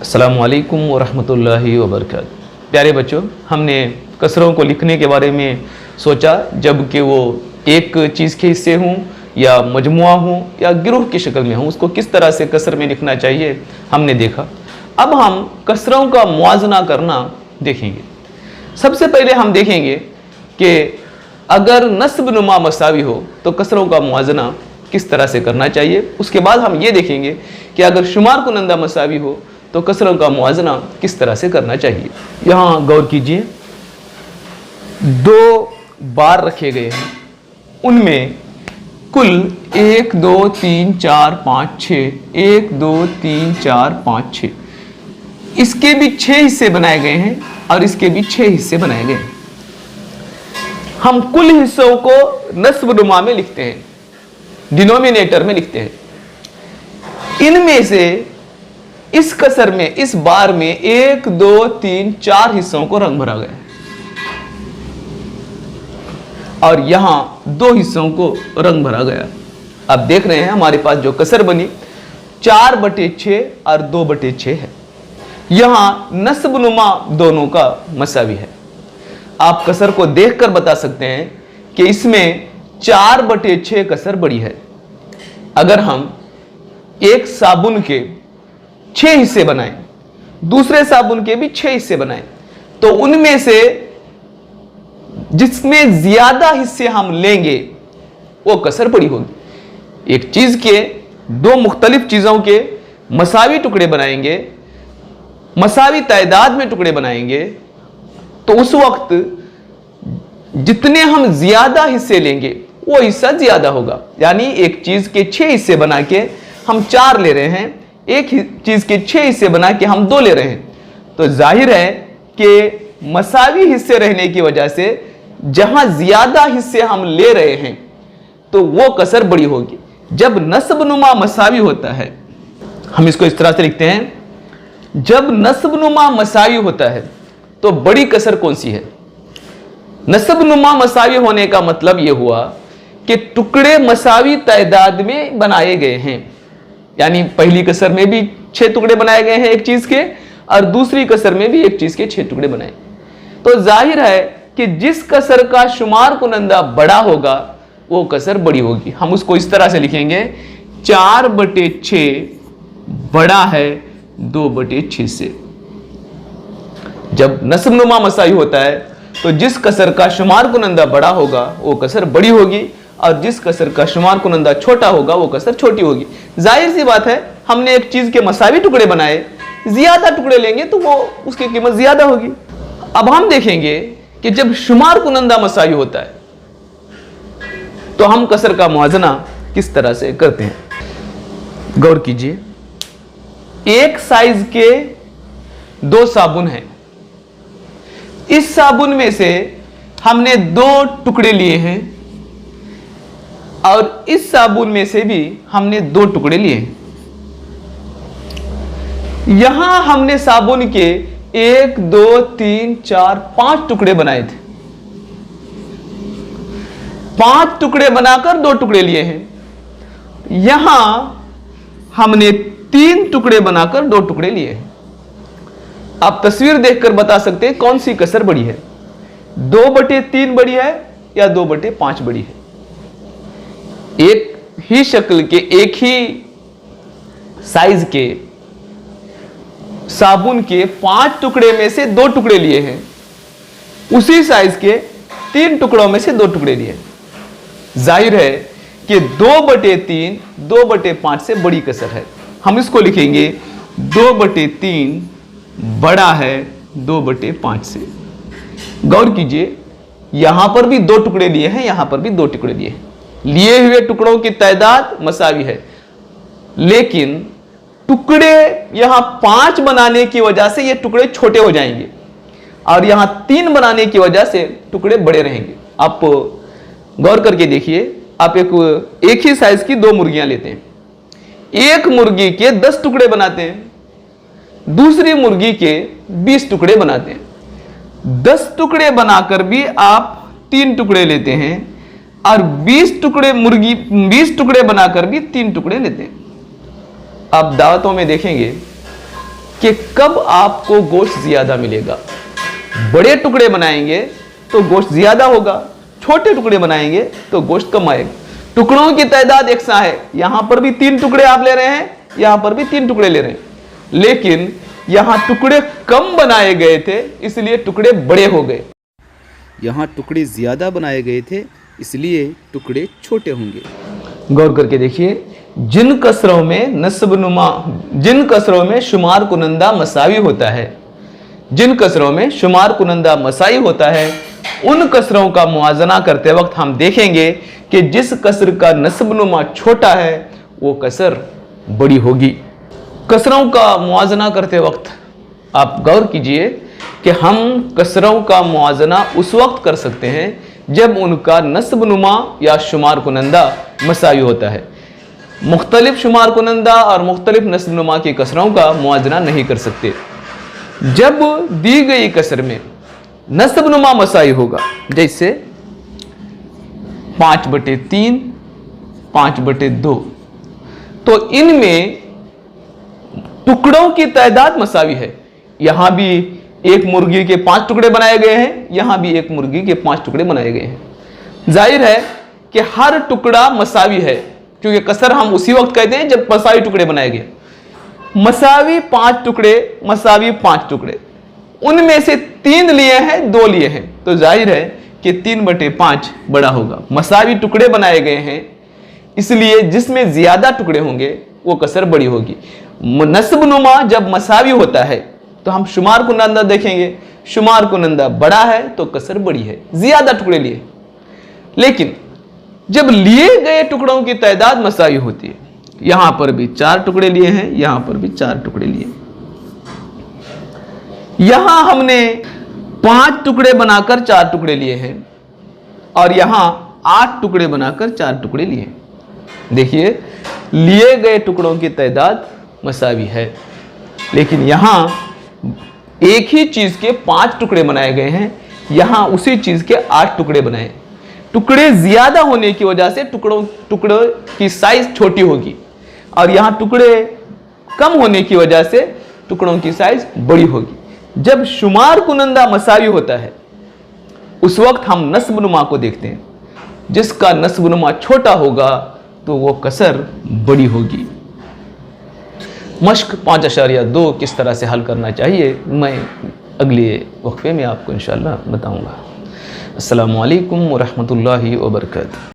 अस्सलामुअलैकुम वरहमतुल्लाहि वबरकातुहू। प्यारे बच्चों, हमने कसरों को लिखने के बारे में सोचा जब कि वो एक चीज़ के हिस्से हों या मजमुआ हों या गिरोह की शक्ल में हों, उसको किस तरह से कसर में लिखना चाहिए हमने देखा। अब हम कसरों का मुआजना करना देखेंगे। सबसे पहले हम देखेंगे कि अगर नस्ब नुमा मसावी हो तो कसरों का मुआजना किस तरह से करना चाहिए। उसके बाद हम ये देखेंगे कि अगर शुमार कुनंदा मसावी हो तो कसरों का मुआजना किस तरह से करना चाहिए। यहाँ गौर कीजिए, दो बार रखे गए हैं, उनमें कुल 1 2 3 4 5 6 1 2 3 4 5 6, इसके भी 6 हिस्से बनाए गए हैं और इसके भी 6 हिस्से बनाए गए हैं। हम कुल हिस्सों को नस्ब नुमा में लिखते हैं, डिनोमिनेटर में लिखते हैं। इनमें से इस कसर में, इस बार में 1 2 3 4 हिस्सों को रंग भरा गया और यहां 2 हिस्सों को रंग भरा गया। अब देख रहे हैं हमारे पास जो कसर बनी 4/6 और 2/6 है। यहां नस्ब नुमा दोनों का मसावी है। आप कसर को देखकर बता सकते हैं कि इसमें 4/6 कसर बड़ी है। अगर हम एक साबुन के 6 हिस्से बनाएं, दूसरे साबुन के भी 6 हिस्से बनाएं, तो उनमें से जिसमें ज्यादा हिस्से हम लेंगे वो कसर बड़ी होगी। एक चीज के 2 मुख्तलिफ चीजों के मसावी टुकड़े बनाएंगे, मसावी तादाद में टुकड़े बनाएंगे, तो उस वक्त जितने हम ज्यादा हिस्से लेंगे वो हिस्सा ज्यादा होगा। यानी एक चीज के 6 हिस्से बना के हम 4 ले रहे हैं, एक चीज के 6 हिस्से बना के हम 2 ले रहे हैं, तो जाहिर है कि मसावी हिस्से रहने की वजह से जहां ज्यादा हिस्से हम ले रहे हैं तो वो कसर बड़ी होगी। जब नस्ब नुमा मसावी होता है, हम इसको इस तरह से लिखते हैं, जब नस्ब नुमा मसावी होता है तो बड़ी कसर कौन सी है? नस्ब नुमा मसावी होने का मतलब यह हुआ कि टुकड़े मसावी तादाद में बनाए गए हैं। यानी पहली कसर में भी 6 टुकड़े बनाए गए हैं एक चीज के, और दूसरी कसर में भी एक चीज के 6 टुकड़े बनाए। तो जाहिर है कि जिस कसर का शुमार कुनंदा बड़ा होगा वो कसर बड़ी होगी। हम उसको इस तरह से लिखेंगे, 4/6 बड़ा है 2/6 से। जब नस्ब नुमा मसावी होता है तो जिस कसर का शुमार कुनंदा बड़ा होगा वो कसर बड़ी होगी, और जिस कसर का शुमार कुनंदा छोटा होगा वो कसर छोटी होगी। जाहिर सी बात है, हमने एक चीज के मसावी टुकड़े बनाए, ज्यादा टुकड़े लेंगे तो वो उसकी कीमत ज्यादा होगी। अब हम देखेंगे कि जब शुमार कुनंदा मसावी होता है तो हम कसर का मुआजना किस तरह से करते हैं। गौर कीजिए, एक साइज के 2 साबुन हैं। इस साबुन में से हमने 2 टुकड़े लिए हैं और इस साबुन में से भी हमने 2 टुकड़े लिए हैं। यहां हमने साबुन के 1 2 3 4 5 टुकड़े बनाए थे। 5 टुकड़े बनाकर 2 टुकड़े लिए हैं। यहां हमने 3 टुकड़े बनाकर 2 टुकड़े लिए हैं। आप तस्वीर देखकर बता सकते हैं कौन सी कसर बड़ी है, 2/3 बड़ी है या 2/5 बड़ी है। एक ही शक्ल के, एक ही साइज के साबुन के 5 टुकड़े में से 2 टुकड़े लिए हैं, उसी साइज के 3 टुकड़ों में से 2 टुकड़े लिए। जाहिर है कि 2/3 2/5 से बड़ी कसर है। हम इसको लिखेंगे 2/3 बड़ा है 2/5 से। गौर कीजिए, यहां पर भी 2 टुकड़े लिए हैं, यहां पर भी 2 टुकड़े लिए हैं। लिए हुए टुकड़ों की तादाद मसावी है, लेकिन टुकड़े यहां 5 बनाने की वजह से ये टुकड़े छोटे हो जाएंगे और यहां 3 बनाने की वजह से टुकड़े बड़े रहेंगे। आप गौर करके देखिए, आप एक ही साइज की 2 मुर्गियां लेते हैं, एक मुर्गी के 10 टुकड़े बनाते हैं, दूसरी मुर्गी के 20 टुकड़े बनाते हैं। 10 टुकड़े बनाकर भी आप 3 टुकड़े लेते हैं और 20 टुकड़े बनाकर भी 3 टुकड़े लेते हैं। आप दावतों में देखेंगे कि कब आपको गोश्त ज्यादा मिलेगा। बड़े टुकड़े बनाएंगे तो गोश्त ज्यादा होगा, छोटे टुकड़े बनाएंगे तो गोश्त कम आएगा। टुकड़ों की तादाद एक सा है, यहां पर भी 3 टुकड़े आप ले रहे हैं, यहां पर भी 3 टुकड़े ले रहे हैं, लेकिन यहां टुकड़े कम बनाए गए थे इसलिए टुकड़े बड़े हो गए। यहाँ टुकड़े ज़्यादा बनाए गए थे इसलिए टुकड़े छोटे होंगे। गौर करके देखिए, जिन कसरों में नस्बनुमा, जिन कसरों में शुमार कुनंदा मसावी होता है, जिन कसरों में शुमार कुनंदा मसाई होता है, उन कसरों का मुआजना करते वक्त हम देखेंगे कि जिस कसर का नस्बनुमा छोटा है वो कसर बड़ी होगी। कसरों का मुआजना करते वक्त आप गौर कीजिए कि हम कसरों का मुआजना उस वक्त कर सकते हैं जब उनका नस्बनुमा या शुमार कुनंदा मसावी होता है। मुख्तलिफ शुमार कुनंदा और मुख्तलिफ नस्बनुमा की कसरों का मुआजना नहीं कर सकते। जब दी गई कसर में नस्बनुमा मसाई होगा, जैसे 5/3, 5/2, तो इनमें टुकड़ों की तादाद मसावी है। यहां भी एक मुर्गी के 5 टुकड़े बनाए गए हैं, यहां भी एक मुर्गी के 5 टुकड़े बनाए गए हैं। जाहिर है कि हर टुकड़ा मसावी है, क्योंकि कसर हम उसी वक्त कहते हैं जब मसावी टुकड़े बनाए गए। मसावी 5 टुकड़े, मसावी 5 टुकड़े, उनमें से 3 लिए हैं, 2 लिए हैं, तो जाहिर है कि 3/5 बड़ा होगा। मसावी टुकड़े बनाए गए हैं इसलिए जिसमें ज्यादा टुकड़े होंगे वो कसर बड़ी होगी। नस्बनुमा जब मसावी होता है तो हम शुमार कुनंदा देखेंगे, शुमार कुनंदा बड़ा है तो कसर बड़ी है, ज्यादा टुकड़े लिए। लेकिन जब लिए गए टुकड़ों की तादाद मसावी होती है, यहां पर भी 4 टुकड़े लिए हैं, यहां पर भी 4 टुकड़े लिए, यहां हमने 5 टुकड़े बनाकर 4 टुकड़े लिए हैं और यहां 8 टुकड़े बनाकर 4 टुकड़े लिए। देखिए, लिए गए टुकड़ों की तादाद मसावी है, लेकिन यहां एक ही चीज के 5 टुकड़े बनाए गए हैं, यहां उसी चीज के 8 टुकड़े बनाए। टुकड़े ज्यादा होने की वजह से टुकड़ों की साइज छोटी होगी और यहां टुकड़े कम होने की वजह से टुकड़ों की साइज बड़ी होगी। जब शुमार कुनंदा मसावी होता है उस वक्त हम नस्बनुमा को देखते हैं, जिसका नस्बनुमा छोटा होगा तो वो कसर बड़ी होगी। मश्क 5.2 किस तरह से हल करना चाहिए मैं अगले वक्फे में आपको इंशाअल्लाह बताऊंगा। अस्सलामु अलैकुम व रहमतुल्लाहि व बरकातहू।